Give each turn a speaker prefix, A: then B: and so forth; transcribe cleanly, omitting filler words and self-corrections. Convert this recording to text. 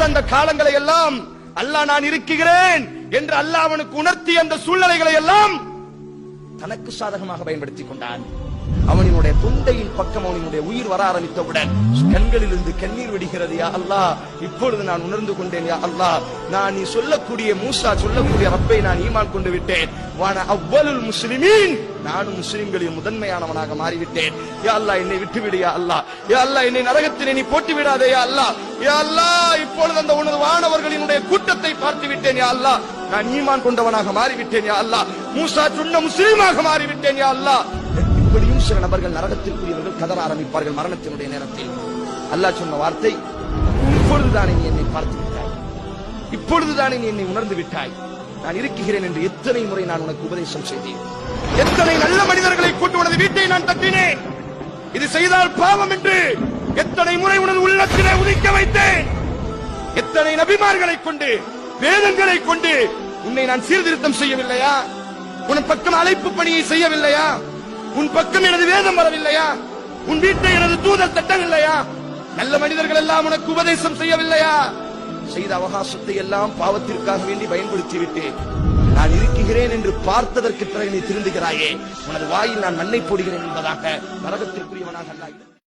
A: அடுத்த அந்த காலங்களை எல்லாம் அல்லாஹ் நான் இருக்கிறேன் என்று அல்லாஹ் அவனுக்கு உணர்த்திய அந்த சூழ்நிலைகளை எல்லாம் தனக்கு சாதகமாக பயன்படுத்திக் கொண்டான். அவனுடைய தொண்டையின் பக்கம் அவனுடைய உயிர் வர ஆரம்பித்தவுடன் கண்களிலிருந்து கண்ணீர் வெடிக்கிறது. யா அல்லாஹ், இப்பொழுது நான் உணர்ந்து கொண்டேன். யா அல்லாஹ், நான் நீ சொல்லக்கூடிய மூசா சொல்லக்கூடிய ரப்பை நான் ஈமான் கொண்டு விட்டேன். வான அவ்வலுல் முஸ்லிமீன், நானும் முஸ்லிம்களின் முதன்மையானவனாக மாறிவிட்டேன். யா அல்லாஹ், என்னை விட்டுவிடு. யா அல்லாஹ், யா அல்லாஹ், என்னை நரகத்திலே நீ போட்டு விடாதே. யா அல்லாஹ், யா அல்லாஹ், இப்பொழுது அந்த உனது வானவர்களினுடைய கூட்டத்தை பார்த்து விட்டேன். யா அல்லாஹ், நான் ஈமான் கொண்டவனாக மாறிவிட்டேன். யா அல்லாஹ், மூசா சொன்ன முஸ்லிமாக மாறிவிட்டேன். யா அல்லாஹ். இப்படியும் சில நபர்கள் நரகத்திற்குரியவர்கள் கதற ஆரம்பிப்பார்கள் மரணத்தினுடைய நேரத்தில். அல்லாஹ் சொன்ன வார்த்தை, இப்பொழுதுதானே நீ என்னை பார்த்து விட்டாய், இப்பொழுதுதானே நீ என்னை உணர்ந்து விட்டாய், நான் இருக்கிறேன் என்று எத்தனை முறை நான் உனக்கு உபதேசம் செய்தேன், எத்தனை நல்ல மனிதர்களை கொண்டு உனது வீட்டை நான் தட்டினேன், இது செய்தால் பாவம் என்று எத்தனை முறை உனது உள்ளத்திலே உதிக்க வைத்தேன், எத்தனை நபிமார்களை கொண்டு வேதங்களை கொண்டு உன்னை நான் சீர்திருத்தம் செய்யவில்லையா, உன் பக்கம் அழைப்பு பணியை செய்யவில்லையா, உன் பக்கம் எனது வேதம் வரவில்லையா, உன் வீட்டை எனது தூதர் தட்டவில்லையா, நல்ல மனிதர்கள் எல்லாம் உனக்கு உபதேசம் செய்யவில்லையா, செய்த அவகாசத்தை எல்லாம் பாவத்திற்காக வேண்டி பயன்படுத்தி விட்டேன். நான் இருக்கிறேன் என்று பார்த்ததற்கு பிறகு நீ திருந்துகிறாயே, உனது வாயில் நான் மண்ணை போடுகிறேன் என்பதாக நரகத்திற்குரியவனாக அல்லாஹ்